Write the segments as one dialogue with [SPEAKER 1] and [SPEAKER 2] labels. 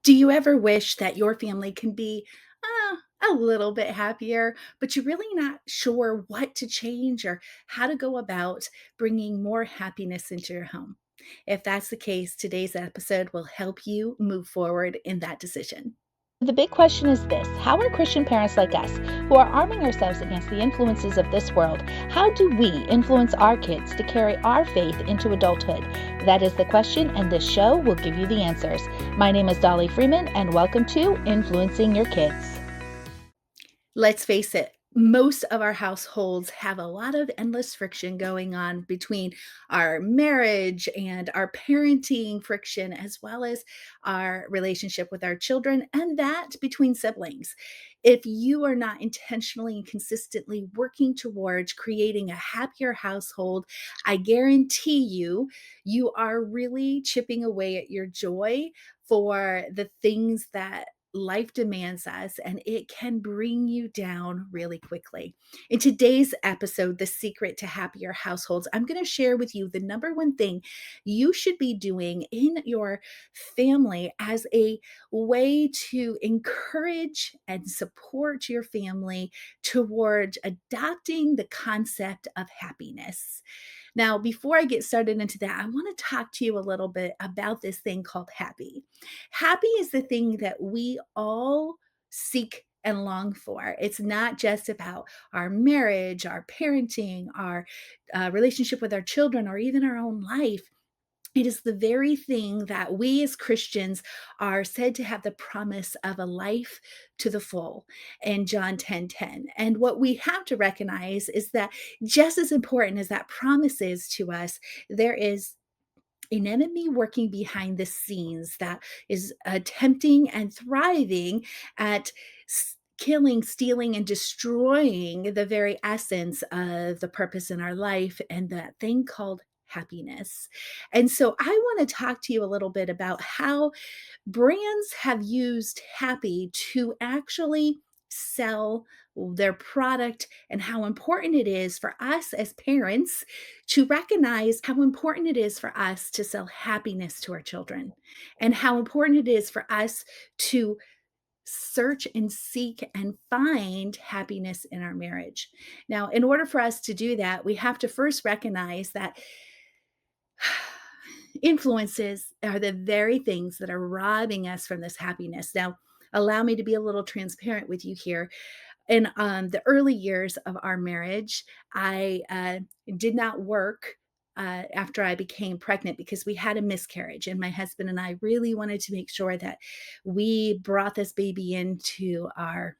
[SPEAKER 1] Do you ever wish that your family can be a little bit happier, but you're really not sure what to change or how to go about bringing more happiness into your home? If that's the case, today's episode will help you move forward in that decision.
[SPEAKER 2] The big question is this: how are Christian parents like us, who are arming ourselves against the influences of this world, how do we influence our kids to carry our faith into adulthood? That is the question, and this show will give you the answers. My name is Dolly Freeman, and welcome to Influencing Your Kids.
[SPEAKER 1] Let's face it, most of our households have a lot of endless friction going on between our marriage and our parenting friction, as well as our relationship with our children, and that between siblings. If you are not intentionally and consistently working towards creating a happier household, I guarantee you, you are really chipping away at your joy for the things that life demands us, and it can bring you down really quickly. In today's episode, The Secret to Happier Households, I'm going to share with you the number one thing you should be doing in your family as a way to encourage and support your family toward adopting the concept of happiness. Now, before I get started into that, I want to talk to you a little bit about this thing called happy. Happy is the thing that we all seek and long for. It's not just about our marriage, our parenting, our relationship with our children, or even our own life. It is the very thing that we as Christians are said to have the promise of a life to the full in John 10:10. And what we have to recognize is that just as important as that promise is to us, there is an enemy working behind the scenes that is attempting and thriving at killing, stealing, and destroying the very essence of the purpose in our life and that thing called happiness. And so I want to talk to you a little bit about how brands have used happy to actually sell their product and how important it is for us as parents to recognize how important it is for us to sell happiness to our children and how important it is for us to search and seek and find happiness in our marriage. Now, in order for us to do that, we have to first recognize that influences are the very things that are robbing us from this happiness. Now, allow me to be a little transparent with you here. In the early years of our marriage, I did not work after I became pregnant because we had a miscarriage, and my husband and I really wanted to make sure that we brought this baby into our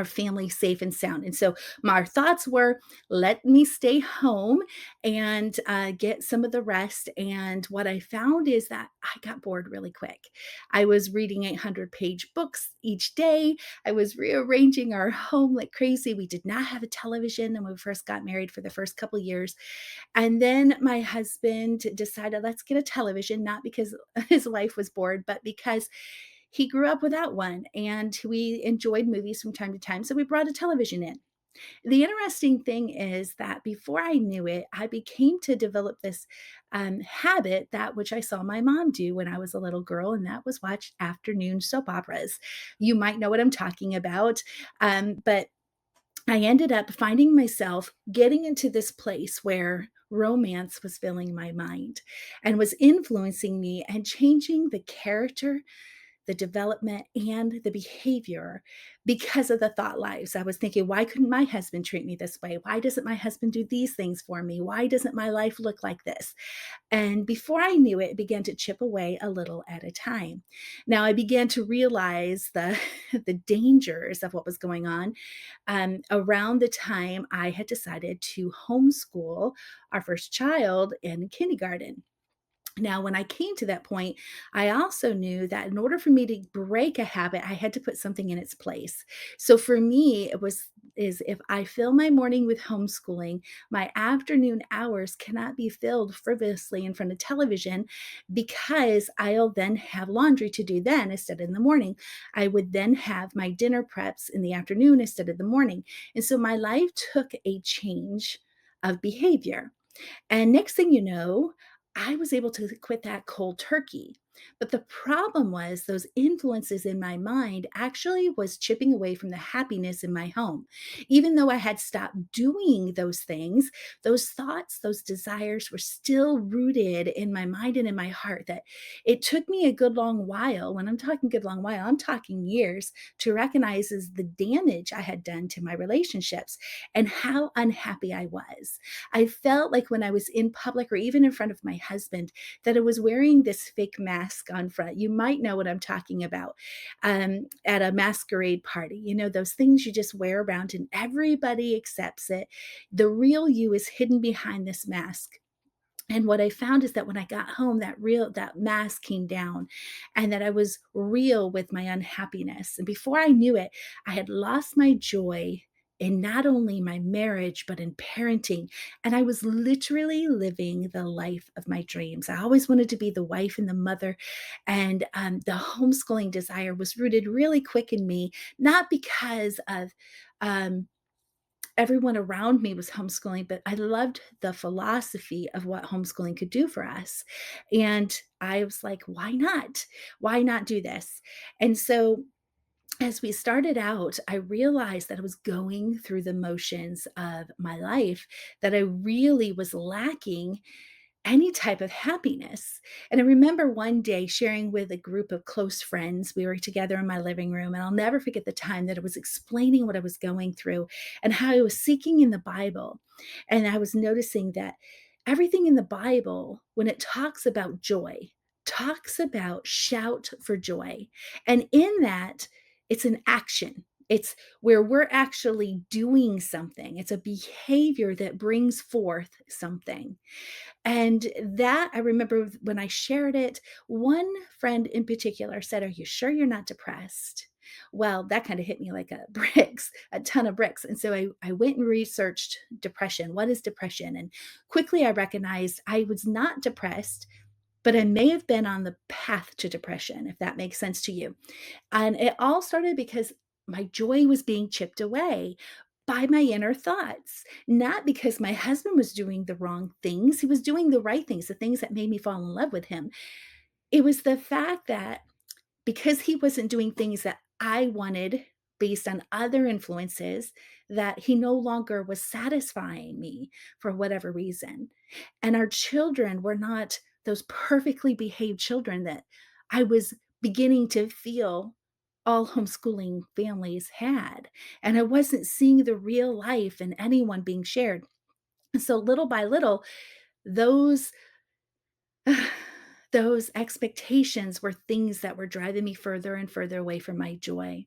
[SPEAKER 1] family safe and sound. And so my thoughts were, let me stay home and get some of the rest. And what I found is that I got bored really quick. I was reading 800-page books each day. I was rearranging our home like crazy. We did not have a television when we first got married for the first couple of years. And then my husband decided, let's get a television, not because his wife was bored, but because he grew up without one and we enjoyed movies from time to time. So we brought a television in. The interesting thing is that before I knew it, I became to develop this habit that which I saw my mom do when I was a little girl, and that was watch afternoon soap operas. You might know what I'm talking about, but I ended up finding myself getting into this place where romance was filling my mind and was influencing me and changing the character, the development, and the behavior because of the thought lives. I was thinking, why couldn't my husband treat me this way? Why doesn't my husband do these things for me? Why doesn't my life look like this? And before I knew it, it began to chip away a little at a time. Now I began to realize the the dangers of what was going on around the time I had decided to homeschool our first child in kindergarten. Now, when I came to that point, I also knew that in order for me to break a habit, I had to put something in its place. So for me, it was is if I fill my morning with homeschooling, my afternoon hours cannot be filled frivolously in front of television because I'll then have laundry to do then instead in the morning. I would then have my dinner preps in the afternoon instead of the morning. And so my life took a change of behavior. And next thing you know, I was able to quit that cold turkey. But the problem was those influences in my mind actually was chipping away from the happiness in my home. Even though I had stopped doing those things, those thoughts, those desires were still rooted in my mind and in my heart that it took me a good long while. When I'm talking good long while, I'm talking years to recognize is the damage I had done to my relationships and how unhappy I was. I felt like when I was in public or even in front of my husband, that I was wearing this fake mask on front. You might know what I'm talking about at a masquerade party. You know, those things you just wear around and everybody accepts it. The real you is hidden behind this mask. And what I found is that when I got home, that mask came down and that I was real with my unhappiness. And before I knew it, I had lost my joy in not only my marriage, but in parenting. And I was literally living the life of my dreams. I always wanted to be the wife and the mother. And the homeschooling desire was rooted really quick in me, not because of um, everyone around me was homeschooling, but I loved the philosophy of what homeschooling could do for us. And I was like, why not? Why not do this? And so as we started out, I realized that I was going through the motions of my life, that I really was lacking any type of happiness. And I remember one day sharing with a group of close friends. We were together in my living room, and I'll never forget the time that I was explaining what I was going through and how I was seeking in the Bible. And I was noticing that everything in the Bible, when it talks about joy, talks about shout for joy. And in that, it's an action. It's where we're actually doing something. It's a behavior that brings forth something. And that I remember when I shared it, one friend in particular said, "Are you sure you're not depressed?" Well, that kind of hit me like a bricks, a ton of bricks. And so I went and researched depression. What is depression? And quickly I recognized I was not depressed, but I may have been on the path to depression, if that makes sense to you. And it all started because my joy was being chipped away by my inner thoughts, not because my husband was doing the wrong things. He was doing the right things, the things that made me fall in love with him. It was the fact that because he wasn't doing things that I wanted based on other influences, that he no longer was satisfying me for whatever reason. And our children were not those perfectly behaved children that I was beginning to feel all homeschooling families had. And I wasn't seeing the real life in anyone being shared. And so little by little, those those expectations were things that were driving me further and further away from my joy.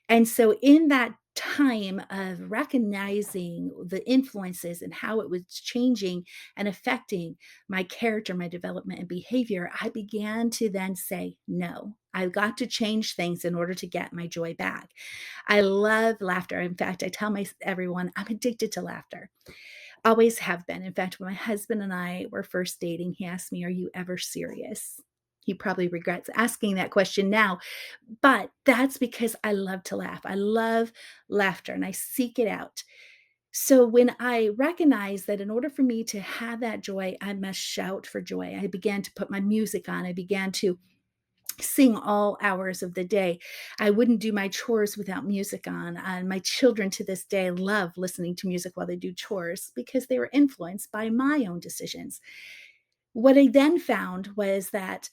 [SPEAKER 1] And so in that time of recognizing the influences and how it was changing and affecting my character, my development and behavior, I began to then say, no, I've got to change things in order to get my joy back. I love laughter. In fact, I tell everyone I'm addicted to laughter. Always have been. In fact, when my husband and I were first dating, he asked me, "Are you ever serious?" He probably regrets asking that question now, but that's because I love to laugh. I love laughter and I seek it out. So when I recognized that in order for me to have that joy, I must shout for joy, I began to put my music on. I began to sing all hours of the day. I wouldn't do my chores without music on. And my children to this day love listening to music while they do chores because they were influenced by my own decisions. What I then found was that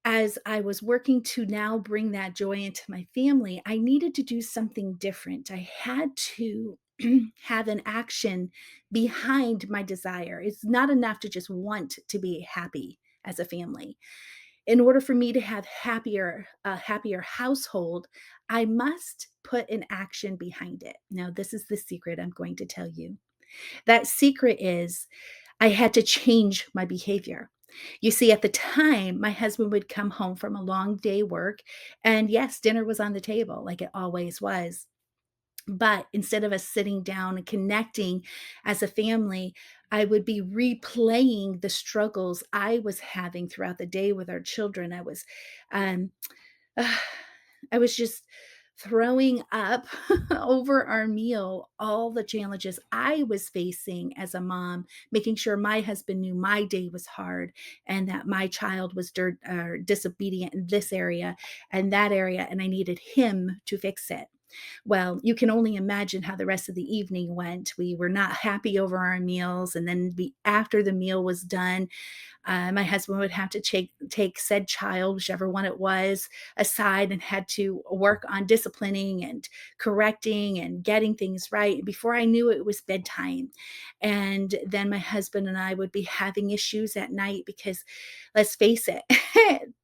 [SPEAKER 1] as I was working to now bring that joy into my family, I needed to do something different. I had to have an action behind my desire. It's not enough to just want to be happy as a family. In order for me to have a happier household, I must put an action behind it. Now, this is the secret I'm going to tell you. That secret is I had to change my behavior. You see, at the time, my husband would come home from a long day work, and yes, dinner was on the table like it always was. But instead of us sitting down and connecting as a family, I would be replaying the struggles I was having throughout the day with our children. Um, I was just throwing up over our meal all the challenges I was facing as a mom, making sure my husband knew my day was hard and that my child was disobedient in this area and that area, and I needed him to fix it. Well, you can only imagine how the rest of the evening went. We were not happy over our meals. And then after the meal was done, my husband would have to take said child, whichever one it was, aside and had to work on disciplining and correcting and getting things right. Before I knew it, it was bedtime. And then my husband and I would be having issues at night because, let's face it,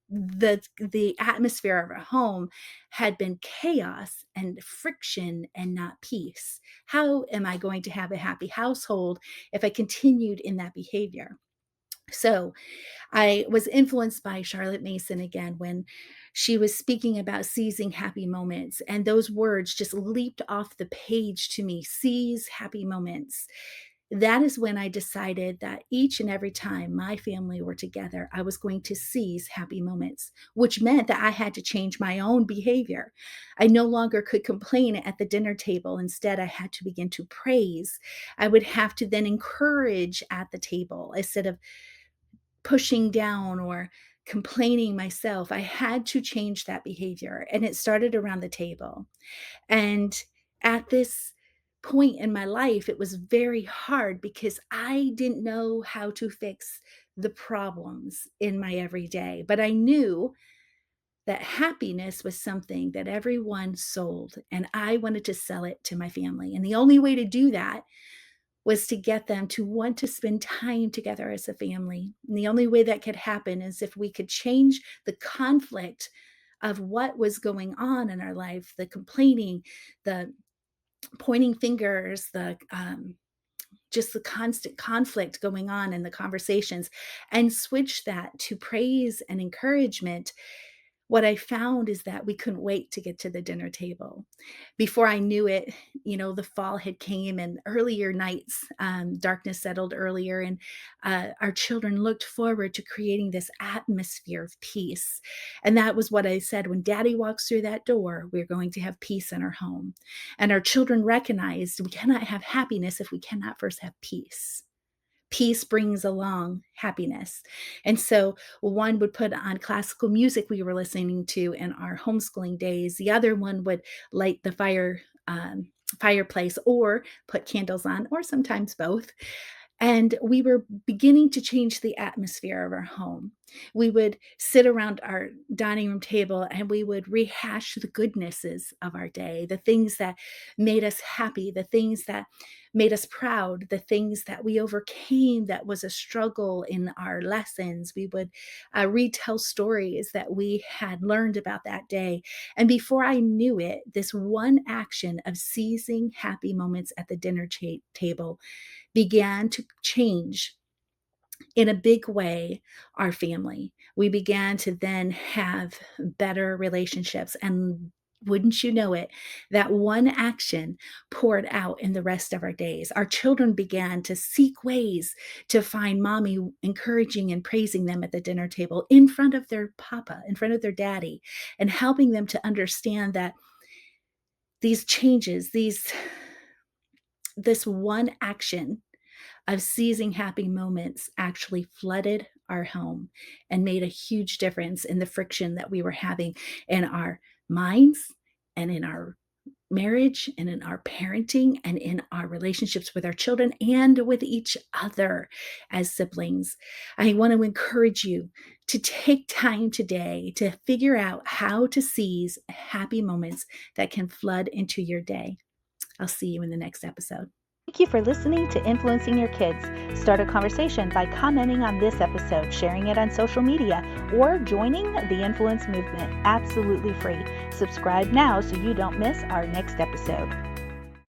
[SPEAKER 1] the atmosphere of our home had been chaos and friction and not peace. How am I going to have a happy household if I continued in that behavior? So I was influenced by Charlotte Mason again when she was speaking about seizing happy moments. And those words just leaped off the page to me: seize happy moments. That is when I decided that each and every time my family were together, I was going to seize happy moments, which meant that I had to change my own behavior. I no longer could complain at the dinner table. Instead, I had to begin to praise. I would have to then encourage at the table instead of pushing down or complaining myself. I had to change that behavior. And it started around the table. And at this point in my life, it was very hard because I didn't know how to fix the problems in my everyday. But I knew that happiness was something that everyone sold, and I wanted to sell it to my family. And the only way to do that was to get them to want to spend time together as a family. And the only way that could happen is if we could change the conflict of what was going on in our life, the complaining, the pointing fingers, the just the constant conflict going on in the conversations, and switch that to praise and encouragement. What I found is that we couldn't wait to get to the dinner table. Before I knew it, the fall had came and earlier nights, darkness settled earlier, and our children looked forward to creating this atmosphere of peace. And that was what I said: when Daddy walks through that door, we're going to have peace in our home. And our children recognized we cannot have happiness if we cannot first have peace. Peace brings along happiness. And so one would put on classical music we were listening to in our homeschooling days. The other one would light the fireplace or put candles on, or sometimes both. And we were beginning to change the atmosphere of our home. We would sit around our dining room table and we would rehash the goodnesses of our day, the things that made us happy, the things that made us proud, the things that we overcame that was a struggle in our lessons. We would retell stories that we had learned about that day. And before I knew it, this one action of seizing happy moments at the dinner table began to change in a big way our family. We began to then have better relationships. And wouldn't you know it, that one action poured out in the rest of our days. Our children began to seek ways to find mommy encouraging and praising them at the dinner table in front of their papa, in front of their daddy, and helping them to understand that these changes, this one action of seizing happy moments actually flooded our home and made a huge difference in the friction that we were having in our minds and in our marriage and in our parenting and in our relationships with our children and with each other as siblings. I want to encourage you to take time today to figure out how to seize happy moments that can flood into your day. I'll see you in the next episode.
[SPEAKER 2] Thank you for listening to Influencing Your Kids. Start a conversation by commenting on this episode, sharing it on social media, or joining the Influence Movement absolutely free. Subscribe now so you don't miss our next episode.